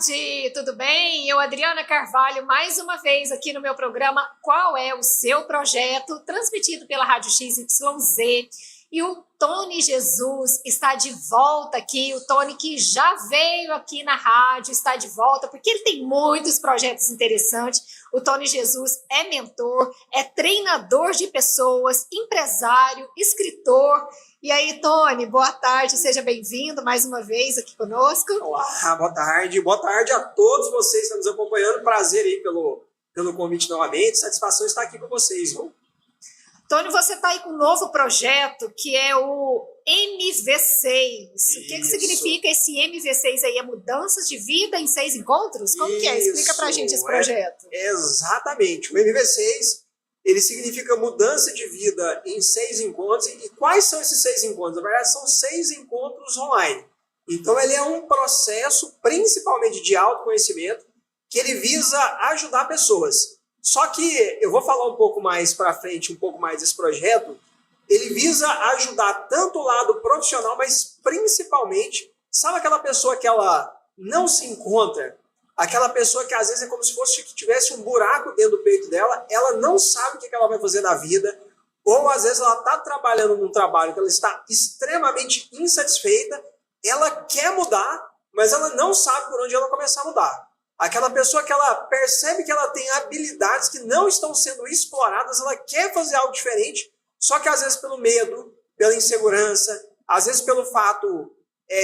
tarde, tudo bem? Eu, Adriana Carvalho, mais uma vez aqui no meu programa Qual é o Seu Projeto, transmitido pela Rádio XYZ. E o Tony Jesus está de volta aqui, o Tony que já veio aqui na rádio, está de volta, porque ele tem muitos projetos interessantes. O Tony Jesus é mentor, é treinador de pessoas, empresário, escritor. E aí, Tony, boa tarde, seja bem-vindo mais uma vez aqui conosco. Olá, boa tarde a todos vocês que estão nos acompanhando. Prazer aí pelo convite novamente, satisfação estar aqui com vocês, viu? Tony, você está aí com um novo projeto que é o MV6. O que significa esse MV6 aí? É mudanças de vida em 6 encontros? Como que é? Explica pra gente esse projeto. Exatamente. O MV6, ele significa mudança de vida em 6 encontros. E quais são esses 6 encontros? Na verdade, são 6 encontros online. Então, ele é um processo, principalmente de autoconhecimento, que ele visa ajudar pessoas. Só que eu vou falar um pouco mais para frente, um pouco mais desse projeto. Ele visa ajudar tanto o lado profissional, mas principalmente, sabe aquela pessoa que ela não se encontra? Aquela pessoa que às vezes é como se fosse que tivesse um buraco dentro do peito dela, ela não sabe o que ela vai fazer na vida, ou às vezes ela está trabalhando num trabalho que ela está extremamente insatisfeita, ela quer mudar, mas ela não sabe por onde ela começar a mudar. Aquela pessoa que ela percebe que ela tem habilidades que não estão sendo exploradas, ela quer fazer algo diferente, só que às vezes pelo medo, pela insegurança, às vezes pelo fato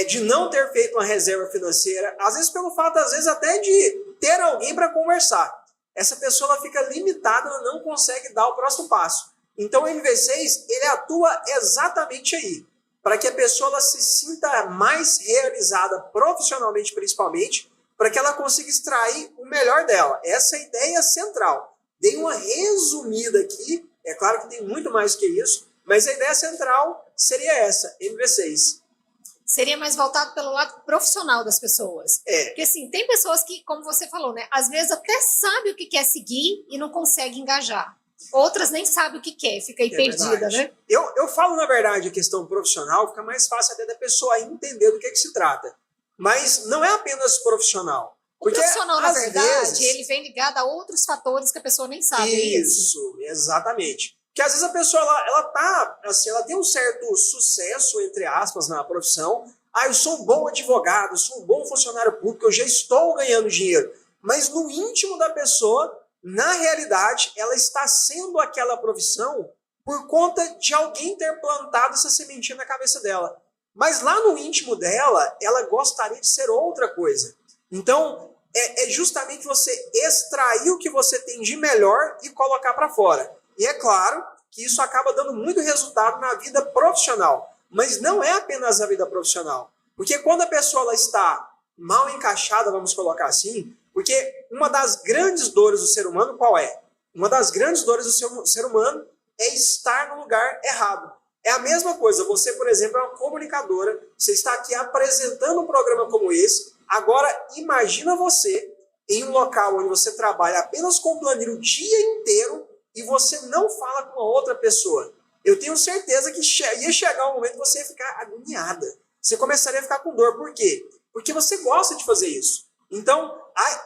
de não ter feito uma reserva financeira, às vezes pelo fato, às vezes até de ter alguém para conversar. Essa pessoa ela fica limitada, ela não consegue dar o próximo passo. Então o MV6, ele atua exatamente aí, para que a pessoa ela se sinta mais realizada profissionalmente principalmente, para que ela consiga extrair o melhor dela. Essa é a ideia central. Dei uma resumida aqui, é claro que tem muito mais que isso, mas a ideia central seria essa, MV6. Seria mais voltado pelo lado profissional das pessoas. Porque assim, tem pessoas que, como você falou, né, às vezes até sabe o que quer seguir e não consegue engajar. Outras nem sabem o que quer, fica aí perdida, verdade. Né? Eu falo, na verdade, a questão profissional, fica mais fácil até da pessoa entender do que se trata. Mas não é apenas profissional. O profissional, na verdade, ele vem ligado a outros fatores que a pessoa nem sabe. Isso, exatamente. Porque às vezes a pessoa ela tem um certo sucesso, entre aspas, na profissão. Eu sou um bom advogado, eu sou um bom funcionário público, eu já estou ganhando dinheiro. Mas no íntimo da pessoa, na realidade, ela está sendo aquela profissão por conta de alguém ter plantado essa sementinha na cabeça dela. Mas lá no íntimo dela, ela gostaria de ser outra coisa. Então, é justamente você extrair o que você tem de melhor e colocar para fora. E é claro que isso acaba dando muito resultado na vida profissional. Mas não é apenas a vida profissional. Porque quando a pessoa ela está mal encaixada, vamos colocar assim, porque uma das grandes dores do ser humano, qual é? Uma das grandes dores do ser humano é estar no lugar errado. É a mesma coisa, você, por exemplo, é uma comunicadora, você está aqui apresentando um programa como esse, agora imagina você em um local onde você trabalha apenas com planilha o dia inteiro e você não fala com a outra pessoa. Eu tenho certeza que ia chegar um momento que você ia ficar agoniada. Você começaria a ficar com dor. Por quê? Porque você gosta de fazer isso. Então,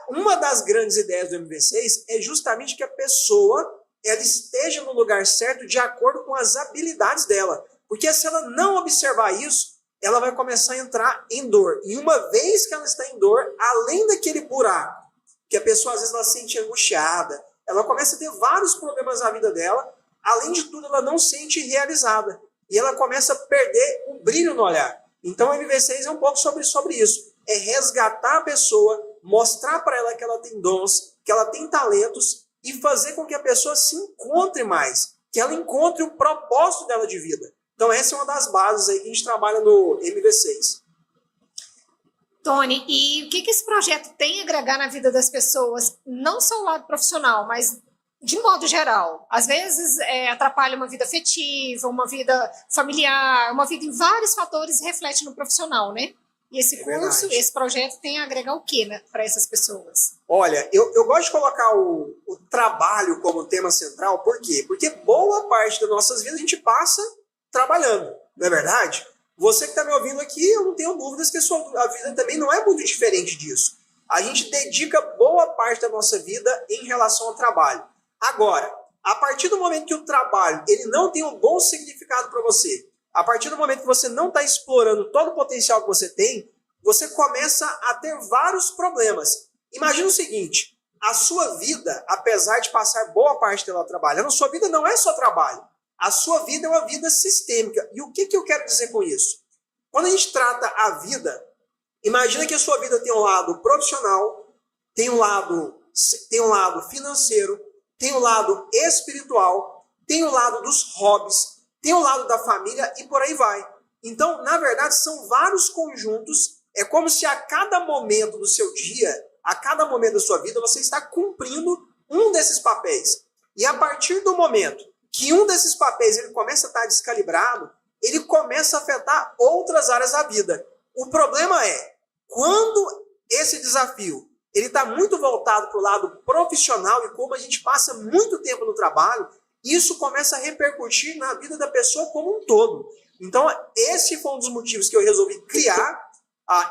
uma das grandes ideias do MV6 é justamente que a pessoa ela esteja no lugar certo de acordo com as habilidades dela. Porque se ela não observar isso, ela vai começar a entrar em dor. E uma vez que ela está em dor, além daquele buraco, que a pessoa às vezes ela se sente angustiada, ela começa a ter vários problemas na vida dela, além de tudo ela não se sente realizada. E ela começa a perder o brilho no olhar. Então o MV6 é um pouco sobre isso. É resgatar a pessoa, mostrar para ela que ela tem dons, que ela tem talentos, e fazer com que a pessoa se encontre mais, que ela encontre o propósito dela de vida. Então essa é uma das bases aí que a gente trabalha no MV6. Tony, e o que esse projeto tem a agregar na vida das pessoas? Não só o lado profissional, mas de modo geral. Às vezes atrapalha uma vida afetiva, uma vida familiar, uma vida em vários fatores e reflete no profissional, né? E esse curso, esse projeto tem a agregar o quê, né, para essas pessoas? Olha, eu gosto de colocar o trabalho como tema central, por quê? Porque boa parte das nossas vidas a gente passa trabalhando, não é verdade? Você que está me ouvindo aqui, eu não tenho dúvidas que a vida também não é muito diferente disso. A gente dedica boa parte da nossa vida em relação ao trabalho. Agora, a partir do momento que o trabalho ele não tem um bom significado para você, a partir do momento que você não está explorando todo o potencial que você tem, você começa a ter vários problemas. Imagina o seguinte, a sua vida, apesar de passar boa parte dela trabalhando, a sua vida não é só trabalho. A sua vida é uma vida sistêmica. E o que eu quero dizer com isso? Quando a gente trata a vida, imagina que a sua vida tem um lado profissional, tem um lado financeiro, tem um lado espiritual, tem o lado dos hobbies, tem o lado da família e por aí vai. Então, na verdade, são vários conjuntos. É como se a cada momento do seu dia, a cada momento da sua vida, você está cumprindo um desses papéis. E a partir do momento que um desses papéis ele começa a estar descalibrado, ele começa a afetar outras áreas da vida. O problema é, quando esse desafio ele está muito voltado para o lado profissional e como a gente passa muito tempo no trabalho, isso começa a repercutir na vida da pessoa como um todo. Então, esse foi um dos motivos que eu resolvi criar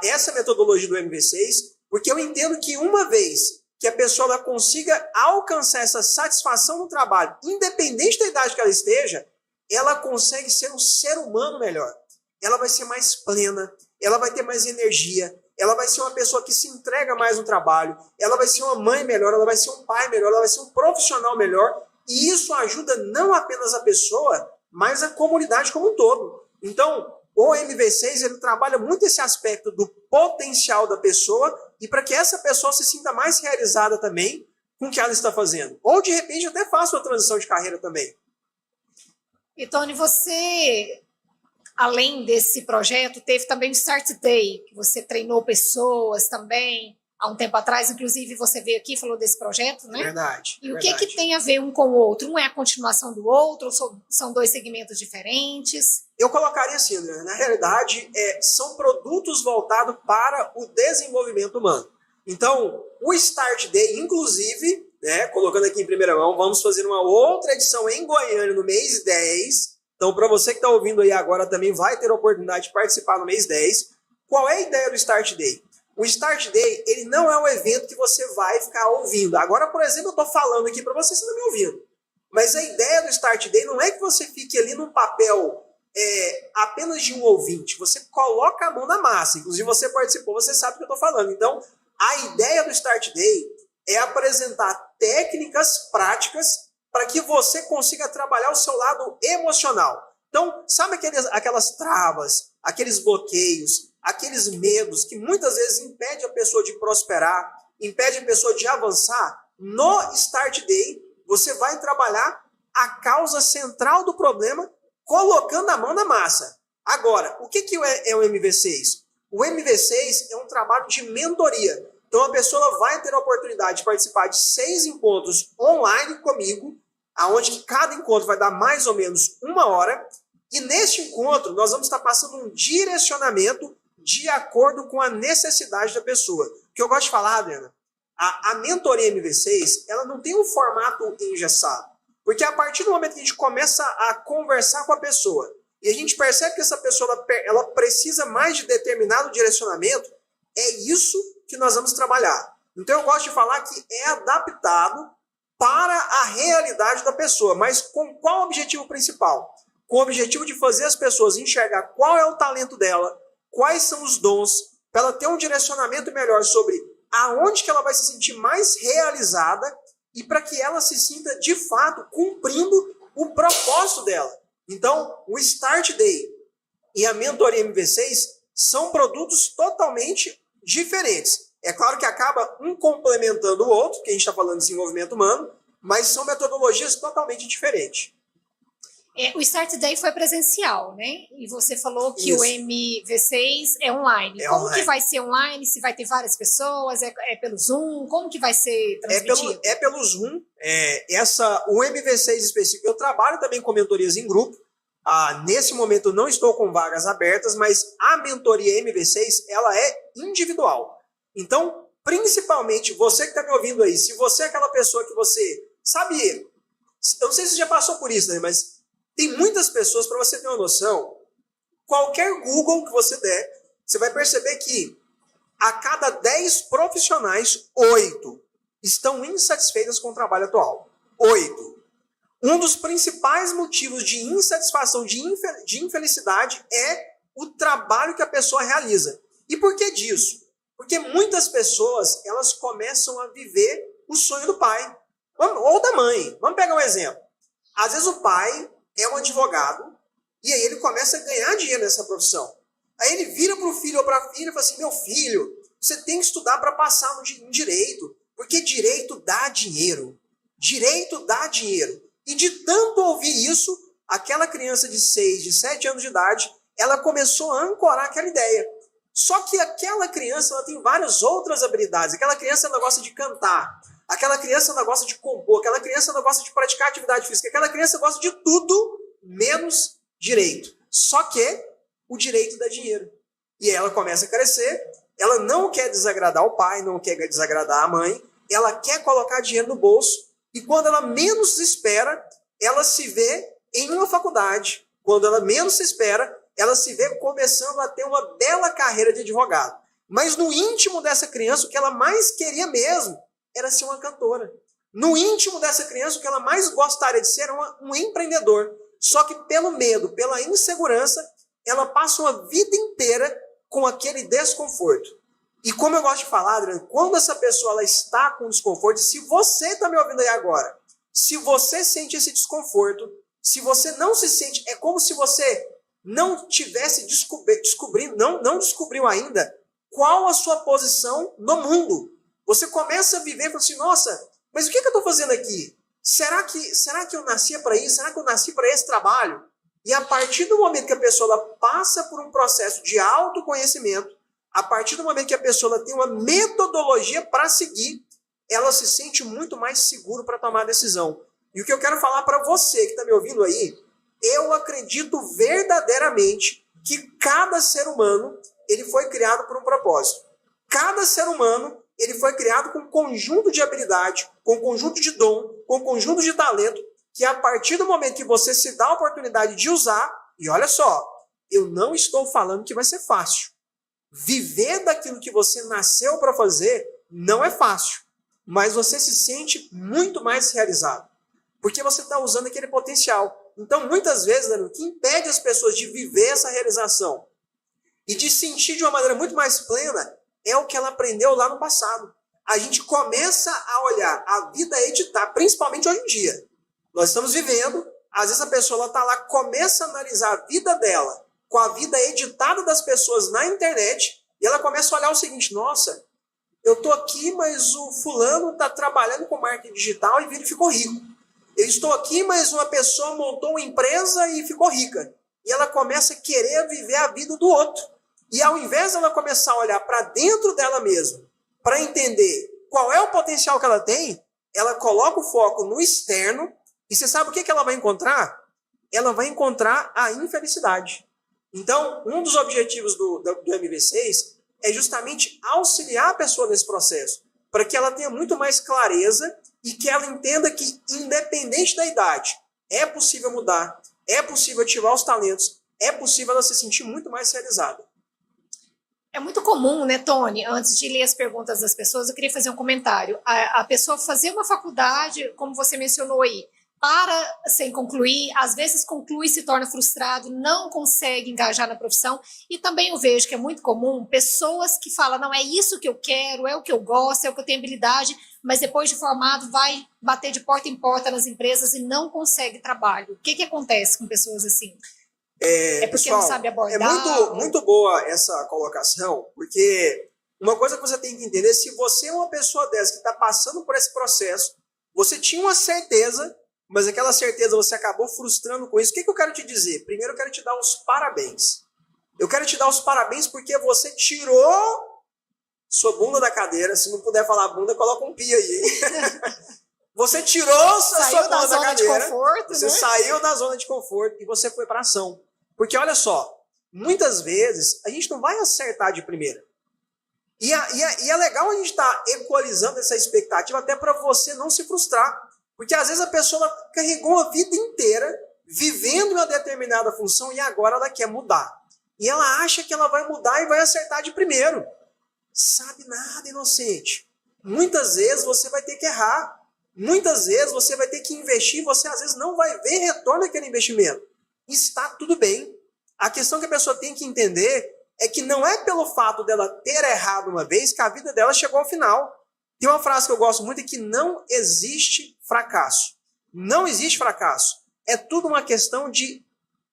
essa metodologia do MV6, porque eu entendo que uma vez que a pessoa ela consiga alcançar essa satisfação no trabalho, independente da idade que ela esteja, ela consegue ser um ser humano melhor. Ela vai ser mais plena, ela vai ter mais energia, ela vai ser uma pessoa que se entrega mais no trabalho, ela vai ser uma mãe melhor, ela vai ser um pai melhor, ela vai ser um profissional melhor, e isso ajuda não apenas a pessoa, mas a comunidade como um todo. Então, o MV6 ele trabalha muito esse aspecto do potencial da pessoa e para que essa pessoa se sinta mais realizada também com o que ela está fazendo. Ou, de repente, até faça uma transição de carreira também. E, Tony, você, além desse projeto, teve também o Start Day, que você treinou pessoas também. Há um tempo atrás, inclusive, você veio aqui e falou desse projeto, né? Verdade. E o que tem a ver um com o outro? Um é a continuação do outro, ou são dois segmentos diferentes? Eu colocaria assim, André, na realidade, são produtos voltados para o desenvolvimento humano. Então, o Start Day, inclusive, né, colocando aqui em primeira mão, vamos fazer uma outra edição em Goiânia no mês 10. Então, para você que está ouvindo aí agora, também vai ter a oportunidade de participar no mês 10. Qual é a ideia do Start Day? O Start Day, ele não é um evento que você vai ficar ouvindo. Agora, por exemplo, eu estou falando aqui para você, você não me ouvindo. Mas a ideia do Start Day não é que você fique ali num papel apenas de um ouvinte. Você coloca a mão na massa. Inclusive, você participou, você sabe o que eu estou falando. Então, a ideia do Start Day é apresentar técnicas práticas para que você consiga trabalhar o seu lado emocional. Então, sabe aquelas travas, aqueles bloqueios, aqueles medos que muitas vezes impedem a pessoa de prosperar, impedem a pessoa de avançar? No Start Day, você vai trabalhar a causa central do problema, colocando a mão na massa. Agora, o que é o MV6? O MV6 é um trabalho de mentoria. Então, a pessoa vai ter a oportunidade de participar de 6 encontros online comigo, onde cada encontro vai dar mais ou menos 1 hora. E neste encontro, nós vamos estar passando um direcionamento de acordo com a necessidade da pessoa. O que eu gosto de falar, Adriana, a mentoria MV6, ela não tem um formato engessado. Porque a partir do momento que a gente começa a conversar com a pessoa e a gente percebe que essa pessoa ela precisa mais de determinado direcionamento, é isso que nós vamos trabalhar. Então eu gosto de falar que é adaptado para a realidade da pessoa, mas com qual objetivo principal? Com o objetivo de fazer as pessoas enxergar qual é o talento dela, quais são os dons, para ela ter um direcionamento melhor sobre aonde que ela vai se sentir mais realizada e para que ela se sinta, de fato, cumprindo o propósito dela. Então, o Start Day e a Mentoria MV6 são produtos totalmente diferentes. É claro que acaba um complementando o outro, porque a gente está falando de desenvolvimento humano, mas são metodologias totalmente diferentes. O Start Day foi presencial, né? E você falou que o MV6 é online. Como que vai ser online? Se vai ter várias pessoas? É pelo Zoom? Como que vai ser transmitido? É pelo Zoom. O MV6 específico, eu trabalho também com mentorias em grupo. Nesse momento eu não estou com vagas abertas, mas a mentoria MV6 ela é individual. Então, principalmente, você que está me ouvindo aí, se você é aquela pessoa que você... Sabe, eu não sei se você já passou por isso, né? Mas tem muitas pessoas, para você ter uma noção, qualquer Google que você der, você vai perceber que a cada 10 profissionais, 8 estão insatisfeitas com o trabalho atual. 8. Um dos principais motivos de insatisfação, de infelicidade, é o trabalho que a pessoa realiza. E por que disso? Porque muitas pessoas, elas começam a viver o sonho do pai ou da mãe. Vamos pegar um exemplo. Às vezes o pai é um advogado e aí ele começa a ganhar dinheiro nessa profissão. Aí ele vira para o filho ou para a filha e fala assim, meu filho, você tem que estudar para passar no direito, porque direito dá dinheiro. Direito dá dinheiro. E de tanto ouvir isso, aquela criança de 6, de 7 anos de idade, ela começou a ancorar aquela ideia. Só que aquela criança, ela tem várias outras habilidades. Aquela criança, ela gosta de cantar. Aquela criança, ela gosta de compor. Aquela criança, ela gosta de praticar atividade física. Aquela criança gosta de tudo menos direito. Só que o direito dá dinheiro. E ela começa a crescer, ela não quer desagradar o pai, não quer desagradar a mãe, ela quer colocar dinheiro no bolso, e quando ela menos se espera, ela se vê em uma faculdade. Quando ela menos se espera, ela se vê começando a ter uma bela carreira de advogado. Mas no íntimo dessa criança, o que ela mais queria mesmo era ser uma cantora. No íntimo dessa criança, o que ela mais gostaria de ser era um empreendedor. Só que pelo medo, pela insegurança, ela passa uma vida inteira com aquele desconforto. E como eu gosto de falar, Adriano, quando essa pessoa ela está com desconforto, se você está me ouvindo aí agora, se você sente esse desconforto, se você não se sente, é como se você não tivesse descobrindo, não descobriu ainda qual a sua posição no mundo. Você começa a viver e fala assim, nossa, mas o que eu estou fazendo aqui? Será que eu nasci para isso? Será que eu nasci para esse trabalho? E a partir do momento que a pessoa ela passa por um processo de autoconhecimento, a partir do momento que a pessoa ela tem uma metodologia para seguir, ela se sente muito mais seguro para tomar a decisão. E o que eu quero falar para você que está me ouvindo aí, eu acredito verdadeiramente que cada ser humano ele foi criado por um propósito. Cada ser humano ele foi criado com um conjunto de habilidade, com um conjunto de dom, com um conjunto de talento, que a partir do momento que você se dá a oportunidade de usar, e olha só, eu não estou falando que vai ser fácil. Viver daquilo que você nasceu para fazer não é fácil, mas você se sente muito mais realizado, porque você está usando aquele potencial. Então, muitas vezes, o que impede as pessoas de viver essa realização e de sentir de uma maneira muito mais plena é o que ela aprendeu lá no passado. A gente começa a olhar a vida editar, principalmente hoje em dia. Nós estamos vivendo, às vezes a pessoa está lá, começa a analisar a vida dela com a vida editada das pessoas na internet, e ela começa a olhar o seguinte, nossa, eu estou aqui, mas o fulano está trabalhando com marketing digital e ficou rico. Eu estou aqui, mas uma pessoa montou uma empresa e ficou rica. E ela começa a querer viver a vida do outro. E ao invés de ela começar a olhar para dentro dela mesma, para entender qual é o potencial que ela tem, ela coloca o foco no externo, e você sabe o que ela vai encontrar? Ela vai encontrar a infelicidade. Então, um dos objetivos do MV6 é justamente auxiliar a pessoa nesse processo, para que ela tenha muito mais clareza e que ela entenda que, independente da idade, é possível mudar, é possível ativar os talentos, é possível ela se sentir muito mais realizada. É muito comum, né, Tony? Antes de ler as perguntas das pessoas, eu queria fazer um comentário. A pessoa fazer uma faculdade, como você mencionou aí, para sem concluir, às vezes conclui, se torna frustrado, não consegue engajar na profissão. E também eu vejo que é muito comum pessoas que falam, não, é isso que eu quero, é o que eu gosto, é o que eu tenho habilidade, mas depois de formado vai bater de porta em porta nas empresas e não consegue trabalho. O que acontece com pessoas assim? É porque pessoal, não sabe abordar? É muito boa essa colocação, porque uma coisa que você tem que entender, se você é uma pessoa dessa que está passando por esse processo, você tinha uma certeza, mas aquela certeza você acabou frustrando com isso. O que eu quero te dizer? Primeiro eu quero te dar os parabéns. Eu quero te dar os parabéns porque você tirou sua bunda da cadeira. Se não puder falar bunda, coloca um pi aí. Você tirou a sua bunda da cadeira. Conforto, você saiu da zona de conforto e você foi para ação. Porque olha só, muitas vezes a gente não vai acertar de primeira. E é legal a gente estar equalizando essa expectativa até para você não se frustrar. Porque às vezes a pessoa carregou a vida inteira vivendo uma determinada função e agora ela quer mudar. E ela acha que ela vai mudar e vai acertar de primeiro. Sabe nada, inocente. Muitas vezes você vai ter que errar. Muitas vezes você vai ter que investir e você às vezes não vai ver retorno daquele investimento. Está tudo bem. A questão que a pessoa tem que entender é que não é pelo fato dela ter errado uma vez que a vida dela chegou ao final. Tem uma frase que eu gosto muito, é que não existe fracasso. Não existe fracasso. É tudo uma questão de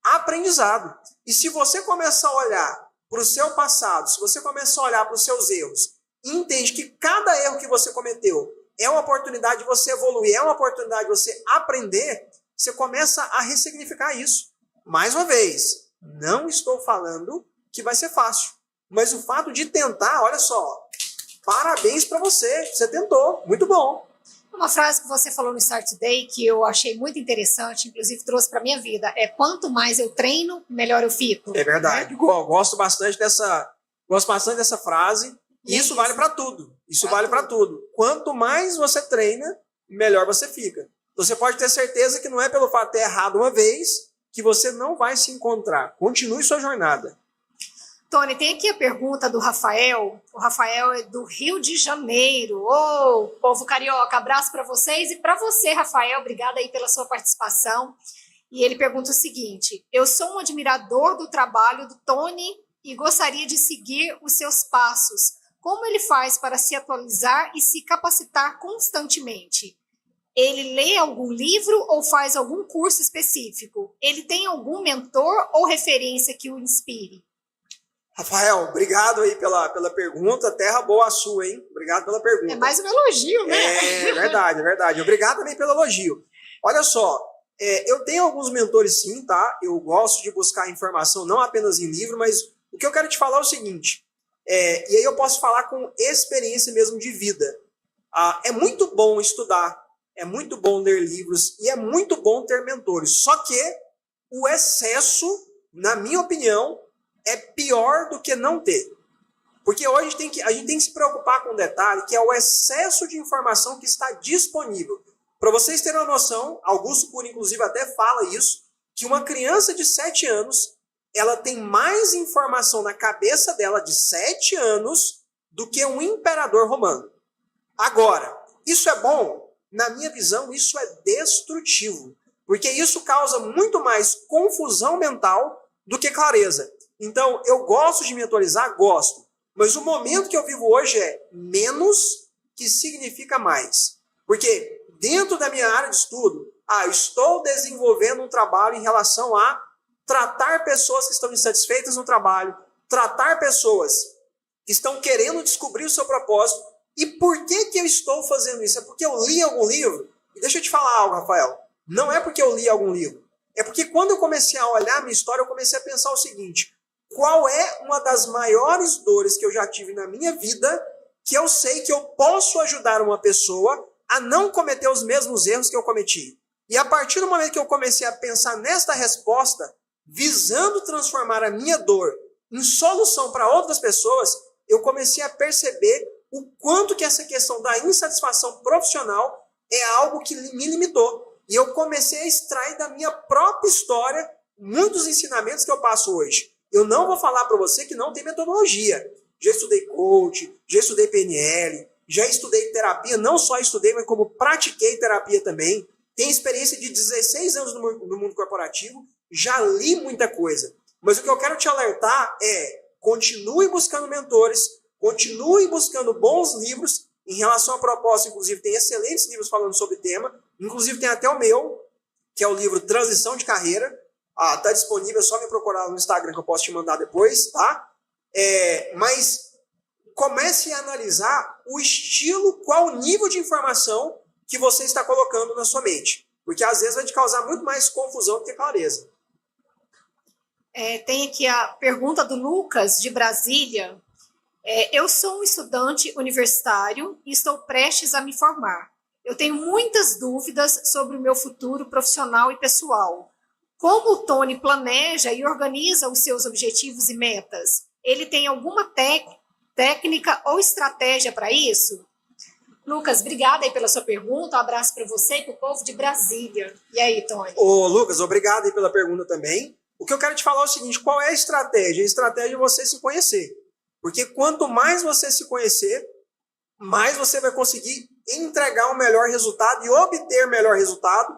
aprendizado. E se você começar a olhar para o seu passado, se você começar a olhar para os seus erros e entende que cada erro que você cometeu é uma oportunidade de você evoluir, é uma oportunidade de você aprender, você começa a ressignificar isso. Mais uma vez, não estou falando que vai ser fácil, mas o fato de tentar, olha só, parabéns para você, você tentou, muito bom. Uma frase que você falou no Start Today que eu achei muito interessante, inclusive trouxe para minha vida, é quanto mais eu treino, melhor eu fico. É verdade, gosto bastante dessa frase, e isso vale para tudo. Isso vale para tudo. Quanto mais você treina, melhor você fica. Você pode ter certeza que não é pelo fato de ter errado uma vez que você não vai se encontrar. Continue sua jornada. Tony, tem aqui a pergunta do Rafael. O Rafael é do Rio de Janeiro. Ô, povo carioca, abraço para vocês. E para você, Rafael, obrigada aí pela sua participação. E ele pergunta o seguinte: eu sou um admirador do trabalho do Tony e gostaria de seguir os seus passos. Como ele faz para se atualizar e se capacitar constantemente? Ele lê algum livro ou faz algum curso específico? Ele tem algum mentor ou referência que o inspire? Rafael, obrigado aí pela pergunta. Terra boa a sua, hein? Obrigado pela pergunta. É mais um elogio, né? É verdade, é verdade. Obrigado também pelo elogio. Olha só, eu tenho alguns mentores sim, tá? Eu gosto de buscar informação não apenas em livro, mas o que eu quero te falar é o seguinte, e aí eu posso falar com experiência mesmo de vida. É muito bom estudar, é muito bom ler livros e é muito bom ter mentores. Só que o excesso, na minha opinião, é pior do que não ter. Porque hoje a gente tem que se preocupar com um detalhe, que é o excesso de informação que está disponível. Para vocês terem uma noção, Augusto Cury, inclusive, até fala isso, que uma criança de 7 anos, ela tem mais informação na cabeça dela de 7 anos do que um imperador romano. Agora, isso é bom? Na minha visão, isso é destrutivo. Porque isso causa muito mais confusão mental do que clareza. Então, eu gosto de me atualizar? Gosto. Mas o momento que eu vivo hoje é menos que significa mais. Porque dentro da minha área de estudo, eu estou desenvolvendo um trabalho em relação a tratar pessoas que estão insatisfeitas no trabalho, tratar pessoas que estão querendo descobrir o seu propósito. E por que eu estou fazendo isso? É porque eu li algum livro? E deixa eu te falar algo, Rafael. Não é porque eu li algum livro. É porque quando eu comecei a olhar a minha história, eu comecei a pensar o seguinte: qual é uma das maiores dores que eu já tive na minha vida, que eu sei que eu posso ajudar uma pessoa a não cometer os mesmos erros que eu cometi? E a partir do momento que eu comecei a pensar nesta resposta, visando transformar a minha dor em solução para outras pessoas, eu comecei a perceber o quanto que essa questão da insatisfação profissional é algo que me limitou. E eu comecei a extrair da minha própria história muitos ensinamentos que eu passo hoje. Eu não vou falar para você que não tem metodologia. Já estudei coach, já estudei PNL, já estudei terapia, não só estudei, mas como pratiquei terapia também. Tenho experiência de 16 anos no mundo corporativo, já li muita coisa. Mas o que eu quero te alertar é: continue buscando mentores, continue buscando bons livros. Em relação a propósito, inclusive, tem excelentes livros falando sobre o tema. Inclusive, tem até o meu, que é o livro Transição de Carreira. Está disponível, é só me procurar no Instagram que eu posso te mandar depois, tá? Mas comece a analisar o estilo, qual o nível de informação que você está colocando na sua mente. Porque às vezes vai te causar muito mais confusão do que clareza. Tem aqui a pergunta do Lucas, de Brasília. Eu sou um estudante universitário e estou prestes a me formar. Eu tenho muitas dúvidas sobre o meu futuro profissional e pessoal. Como o Tony planeja e organiza os seus objetivos e metas? Ele tem alguma técnica ou estratégia para isso? Lucas, obrigada aí pela sua pergunta. Um abraço para você e para o povo de Brasília. E aí, Tony? Ô, Lucas, obrigado aí pela pergunta também. O que eu quero te falar é o seguinte: qual é a estratégia? A estratégia é você se conhecer. Porque quanto mais você se conhecer, mais você vai conseguir entregar um melhor resultado e obter melhor resultado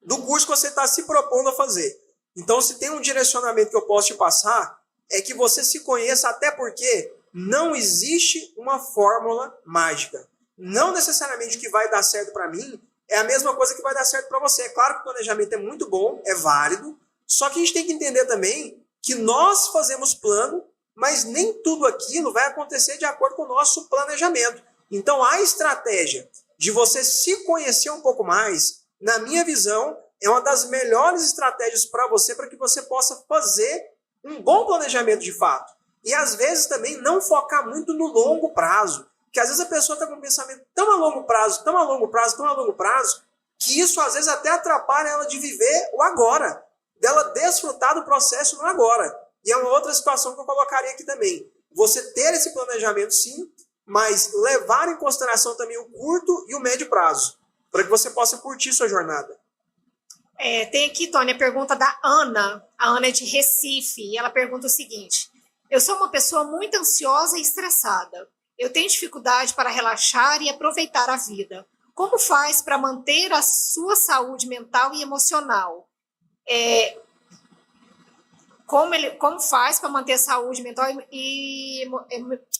do curso que você está se propondo a fazer. Então, se tem um direcionamento que eu posso te passar, é que você se conheça, até porque não existe uma fórmula mágica. Não necessariamente o que vai dar certo para mim é a mesma coisa que vai dar certo para você. É claro que o planejamento é muito bom, é válido, só que a gente tem que entender também que nós fazemos plano, mas nem tudo aquilo vai acontecer de acordo com o nosso planejamento. Então, a estratégia de você se conhecer um pouco mais, na minha visão, é uma das melhores estratégias para você, para que você possa fazer um bom planejamento de fato. E, às vezes, também não focar muito no longo prazo. Porque, às vezes, a pessoa está com um pensamento tão a longo prazo, tão a longo prazo, tão a longo prazo, que isso, às vezes, até atrapalha ela de viver o agora, dela desfrutar do processo no agora. E é uma outra situação que eu colocaria aqui também. Você ter esse planejamento, sim, mas levar em consideração também o curto e o médio prazo, para que você possa curtir sua jornada. Tem aqui, Tony, a pergunta da Ana. A Ana é de Recife, e ela pergunta o seguinte: eu sou uma pessoa muito ansiosa e estressada. Eu tenho dificuldade para relaxar e aproveitar a vida. Como faz para manter a sua saúde mental e emocional? Como faz para manter a saúde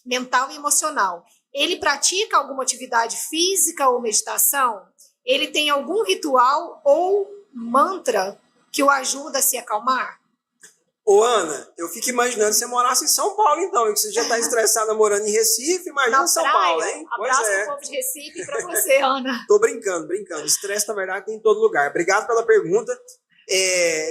mental e emocional? Ele pratica alguma atividade física ou meditação? Ele tem algum ritual ou mantra que o ajuda a se acalmar? Ô, Ana, eu fico imaginando se você morasse em São Paulo, então, que você já está estressada morando em Recife, imagina Na São praia. Paulo, hein? Abraço pro povo de Recife e para você, Ana. Tô brincando. Estresse, na verdade, tem em todo lugar. Obrigado pela pergunta.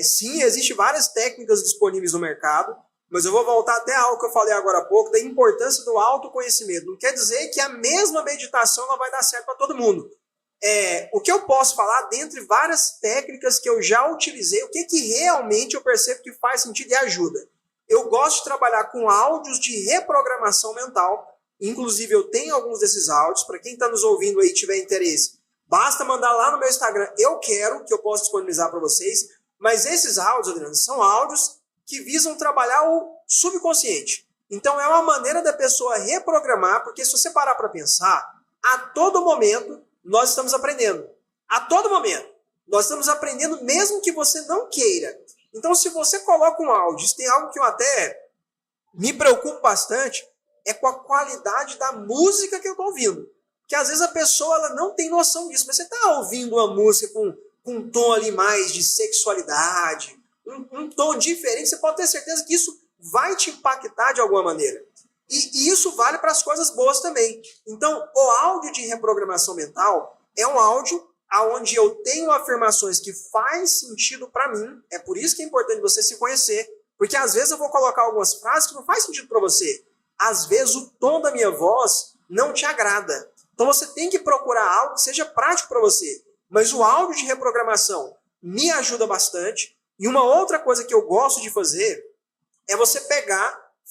Sim, existem várias técnicas disponíveis no mercado, mas eu vou voltar até algo que eu falei agora há pouco, da importância do autoconhecimento. Não quer dizer que a mesma meditação não vai dar certo para todo mundo. O que eu posso falar, dentre várias técnicas que eu já utilizei, o que realmente eu percebo que faz sentido e ajuda? Eu gosto de trabalhar com áudios de reprogramação mental, inclusive eu tenho alguns desses áudios, para quem está nos ouvindo aí e tiver interesse, basta mandar lá no meu Instagram, eu posso disponibilizar para vocês, mas esses áudios, Adriano, são áudios que visam trabalhar o subconsciente. Então é uma maneira da pessoa reprogramar, porque se você parar para pensar, a todo momento nós estamos aprendendo. A todo momento. Nós estamos aprendendo mesmo que você não queira. Então, se você coloca um áudio, tem algo que eu até me preocupo bastante, é com a qualidade da música que eu estou ouvindo. Porque às vezes a pessoa ela não tem noção disso, mas você está ouvindo uma música com um tom ali mais de sexualidade, um tom diferente, você pode ter certeza que isso vai te impactar de alguma maneira. E isso vale para as coisas boas também. Então, o áudio de reprogramação mental é um áudio onde eu tenho afirmações que faz sentido para mim. É por isso que é importante você se conhecer. Porque às vezes eu vou colocar algumas frases que não faz sentido para você. Às vezes o tom da minha voz não te agrada. Então você tem que procurar algo que seja prático para você. Mas o áudio de reprogramação me ajuda bastante. E uma outra coisa que eu gosto de fazer é você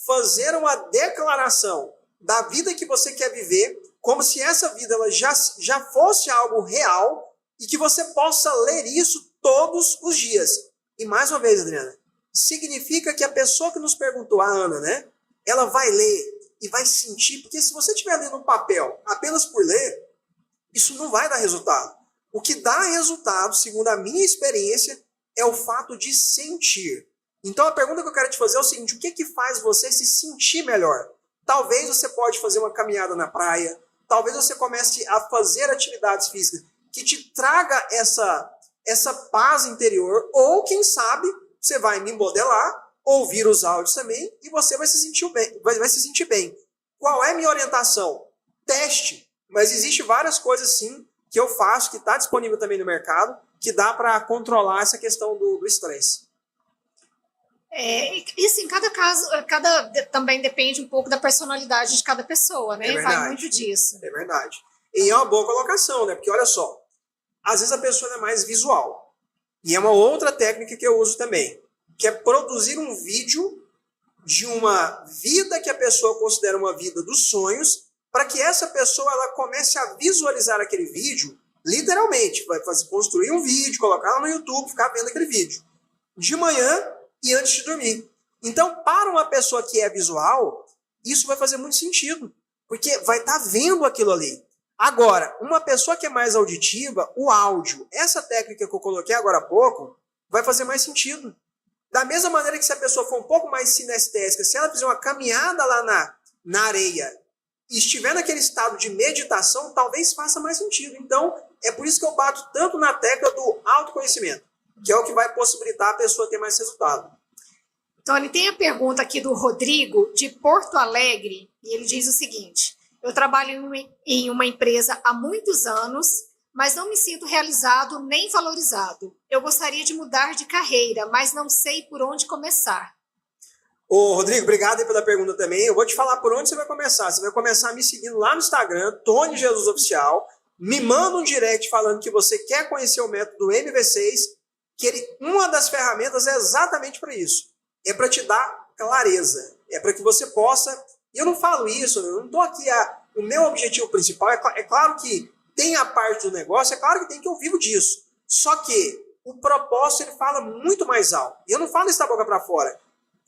fazer uma declaração da vida que você quer viver, como se essa vida ela já fosse algo real e que você possa ler isso todos os dias. E mais uma vez, Adriana, significa que a pessoa que nos perguntou, a Ana, né? Ela vai ler e vai sentir, porque se você estiver lendo um papel apenas por ler, isso não vai dar resultado. O que dá resultado, segundo a minha experiência, é o fato de sentir. Então a pergunta que eu quero te fazer é o seguinte: o que faz você se sentir melhor? Talvez você pode fazer uma caminhada na praia, talvez você comece a fazer atividades físicas que te traga essa paz interior, ou quem sabe você vai me modelar, ouvir os áudios também e você vai se sentir bem. Vai se sentir bem. Qual é a minha orientação? Teste. Mas existe várias coisas sim que eu faço, que está disponível também no mercado, que dá para controlar essa questão do estresse. E sim, cada caso, também depende um pouco da personalidade de cada pessoa, né? Vai muito disso. É verdade. E é uma boa colocação, né? Porque olha só, às vezes a pessoa é mais visual. E é uma outra técnica que eu uso também, que é produzir um vídeo de uma vida que a pessoa considera uma vida dos sonhos, para que essa pessoa ela comece a visualizar aquele vídeo, literalmente, construir um vídeo, colocar no YouTube, ficar vendo aquele vídeo, de manhã e antes de dormir. Então, para uma pessoa que é visual, isso vai fazer muito sentido, porque vai estar vendo aquilo ali. Agora, uma pessoa que é mais auditiva, o áudio, essa técnica que eu coloquei agora há pouco, vai fazer mais sentido. Da mesma maneira que se a pessoa for um pouco mais sinestésica, se ela fizer uma caminhada lá na areia e estiver naquele estado de meditação, talvez faça mais sentido. Então, é por isso que eu bato tanto na tecla do autoconhecimento, que é o que vai possibilitar a pessoa ter mais resultado. Tony, tem a pergunta aqui do Rodrigo, de Porto Alegre, e ele diz o seguinte: eu trabalho em uma empresa há muitos anos, mas não me sinto realizado nem valorizado. Eu gostaria de mudar de carreira, mas não sei por onde começar. Ô, Rodrigo, obrigado aí pela pergunta também. Eu vou te falar por onde você vai começar. Você vai começar me seguindo lá no Instagram, Tony Jesus Oficial. Me manda um direct falando que você quer conhecer o método MV6, que uma das ferramentas é exatamente para isso. É para te dar clareza. É para que você possa... E eu não falo isso, eu não estou aqui... O meu objetivo principal é claro que tem a parte do negócio, é claro que tem que eu vivo disso. Só que o propósito ele fala muito mais alto. E eu não falo isso da boca para fora.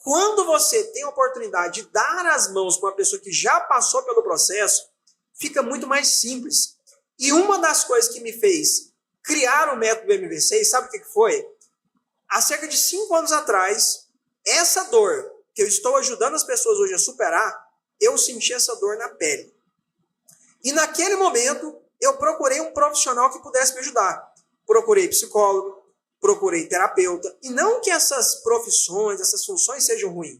Quando você tem a oportunidade de dar as mãos para uma pessoa que já passou pelo processo, fica muito mais simples. E uma das coisas que me fez criar o método MV6, sabe o que foi? Há cerca de 5 anos atrás, essa dor que eu estou ajudando as pessoas hoje a superar, eu senti essa dor na pele. E naquele momento, eu procurei um profissional que pudesse me ajudar. Procurei psicólogo, procurei terapeuta. E não que essas profissões, essas funções sejam ruins.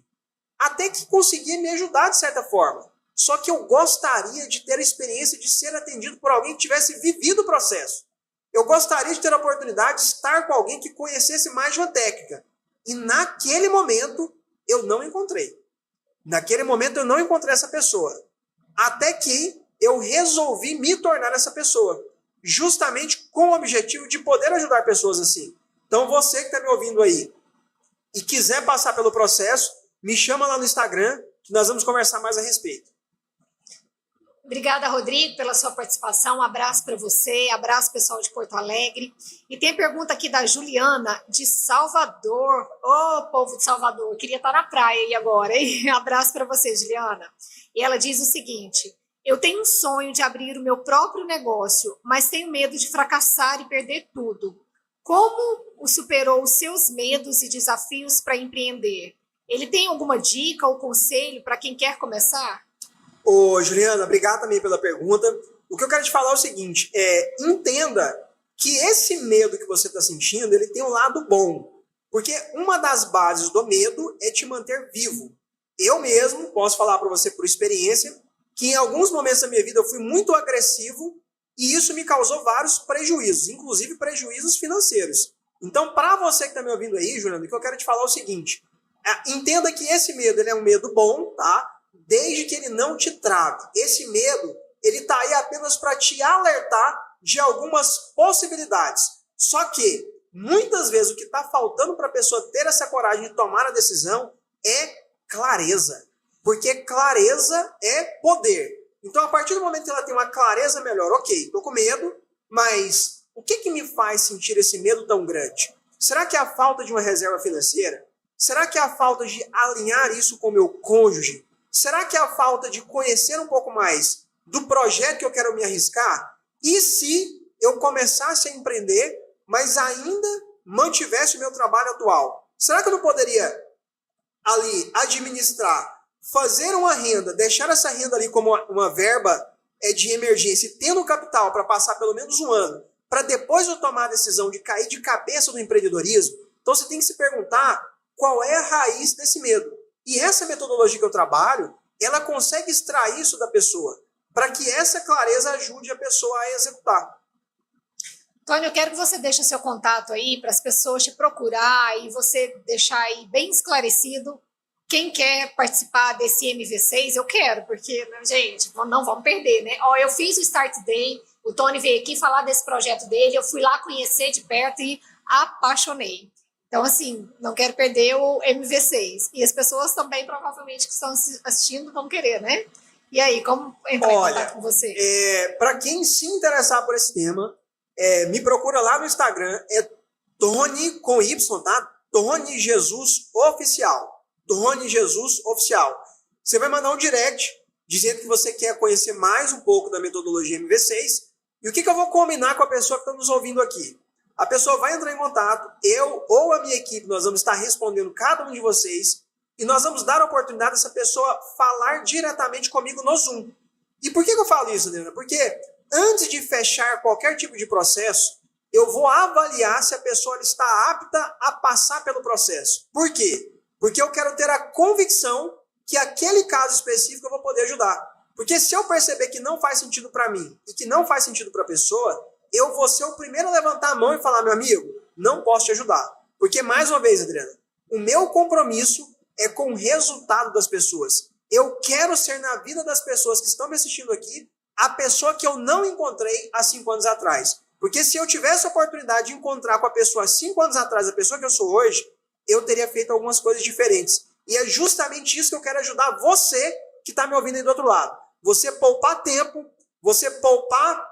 Até que conseguia me ajudar de certa forma. Só que eu gostaria de ter a experiência de ser atendido por alguém que tivesse vivido o processo. Eu gostaria de ter a oportunidade de estar com alguém que conhecesse mais de uma técnica. E naquele momento, eu não encontrei. Naquele momento, eu não encontrei essa pessoa. Até que eu resolvi me tornar essa pessoa. Justamente com o objetivo de poder ajudar pessoas assim. Então, você que está me ouvindo aí e quiser passar pelo processo, me chama lá no Instagram, que nós vamos conversar mais a respeito. Obrigada, Rodrigo, pela sua participação. Um abraço para você, abraço pessoal de Porto Alegre. E tem pergunta aqui da Juliana, de Salvador. Ô, povo de Salvador, eu queria estar na praia aí agora, hein? Abraço para você, Juliana. E ela diz o seguinte: eu tenho um sonho de abrir o meu próprio negócio, mas tenho medo de fracassar e perder tudo. Como superou os seus medos e desafios para empreender? Ele tem alguma dica ou conselho para quem quer começar? Ô, Juliana, obrigado também pela pergunta. O que eu quero te falar é o seguinte, entenda que esse medo que você está sentindo, ele tem um lado bom. Porque uma das bases do medo é te manter vivo. Eu mesmo posso falar para você por experiência que em alguns momentos da minha vida eu fui muito agressivo e isso me causou vários prejuízos, inclusive prejuízos financeiros. Então, para você que está me ouvindo aí, Juliana, o que eu quero te falar é o seguinte, entenda que esse medo ele é um medo bom, tá? Desde que ele não te trave. Esse medo, ele está aí apenas para te alertar de algumas possibilidades. Só que, muitas vezes, o que está faltando para a pessoa ter essa coragem de tomar a decisão é clareza. Porque clareza é poder. Então, a partir do momento que ela tem uma clareza melhor, ok, estou com medo, mas o que me faz sentir esse medo tão grande? Será que é a falta de uma reserva financeira? Será que é a falta de alinhar isso com o meu cônjuge? Será que é a falta de conhecer um pouco mais do projeto que eu quero me arriscar? E se eu começasse a empreender, mas ainda mantivesse o meu trabalho atual? Será que eu não poderia ali administrar, fazer uma renda, deixar essa renda ali como uma verba de emergência, tendo capital para passar pelo menos um ano, para depois eu tomar a decisão de cair de cabeça no empreendedorismo? Então você tem que se perguntar qual é a raiz desse medo. E essa metodologia que eu trabalho, ela consegue extrair isso da pessoa, para que essa clareza ajude a pessoa a executar. Tony, eu quero que você deixe seu contato aí para as pessoas te procurar e você deixar aí bem esclarecido. Quem quer participar desse MV6, eu quero, porque, gente, não vamos perder, né? Ó, eu fiz o Start Day, o Tony veio aqui falar desse projeto dele, eu fui lá conhecer de perto e apaixonei. Então, assim, não quero perder o MV6. E as pessoas também, provavelmente, que estão assistindo, vão querer, né? E aí, como entrar em contato com você? Para quem se interessar por esse tema, me procura lá no Instagram, Tony com Y, tá? Tony Jesus Oficial. Tony Jesus Oficial. você vai mandar um direct dizendo que você quer conhecer mais um pouco da metodologia MV6. E o que eu vou combinar com a pessoa que está nos ouvindo aqui? A pessoa vai entrar em contato, eu ou a minha equipe, nós vamos estar respondendo cada um de vocês e nós vamos dar a oportunidade dessa pessoa falar diretamente comigo no Zoom. E por que eu falo isso, Adriana? Porque antes de fechar qualquer tipo de processo, eu vou avaliar se a pessoa está apta a passar pelo processo. Por quê? Porque eu quero ter a convicção que aquele caso específico eu vou poder ajudar. Porque se eu perceber que não faz sentido para mim e que não faz sentido para a pessoa, eu vou ser o primeiro a levantar a mão e falar, meu amigo, não posso te ajudar. Porque, mais uma vez, Adriana, o meu compromisso é com o resultado das pessoas. Eu quero ser na vida das pessoas que estão me assistindo aqui a pessoa que eu não encontrei há 5 anos atrás. Porque se eu tivesse a oportunidade de encontrar com a pessoa há 5 anos atrás, a pessoa que eu sou hoje, eu teria feito algumas coisas diferentes. E é justamente isso que eu quero ajudar você que está me ouvindo aí do outro lado. Você poupar tempo, você poupar,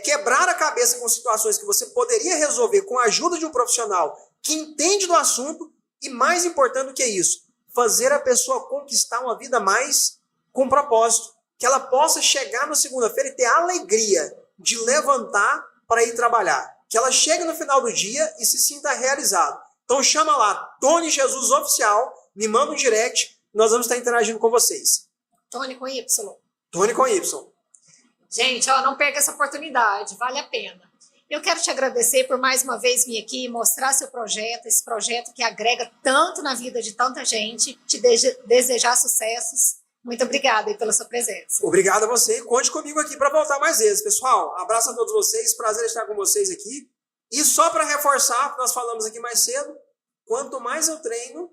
quebrar a cabeça com situações que você poderia resolver com a ajuda de um profissional que entende do assunto e, mais importante do que isso, fazer a pessoa conquistar uma vida mais com propósito. Que ela possa chegar na segunda-feira e ter a alegria de levantar para ir trabalhar. Que ela chegue no final do dia e se sinta realizado. Então chama lá, Tony Jesus Oficial, me manda um direct, nós vamos estar interagindo com vocês. Tony com Y. Tony com Y. Gente, ó, não perca essa oportunidade, vale a pena. Eu quero te agradecer por mais uma vez vir aqui e mostrar seu projeto, esse projeto que agrega tanto na vida de tanta gente, te desejar sucessos. Muito obrigada aí pela sua presença. Obrigado a você. Conte comigo aqui para voltar mais vezes, pessoal. Abraço a todos vocês. Prazer estar com vocês aqui. E só para reforçar, nós falamos aqui mais cedo, quanto mais eu treino,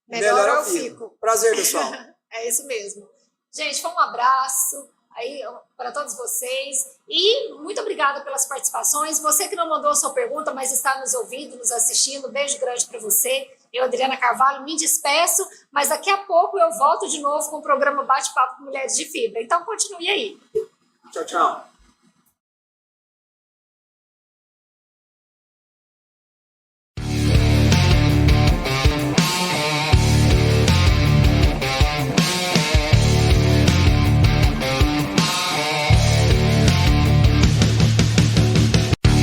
melhor eu fico. Prazer, pessoal. É isso mesmo. Gente, foi um abraço aí para todos vocês. E muito obrigada pelas participações. Você que não mandou a sua pergunta, mas está nos ouvindo, nos assistindo, beijo grande para você. Eu, Adriana Carvalho, me despeço, mas daqui a pouco eu volto de novo com o programa Bate-Papo com Mulheres de Fibra. Então, continue aí. Tchau, tchau.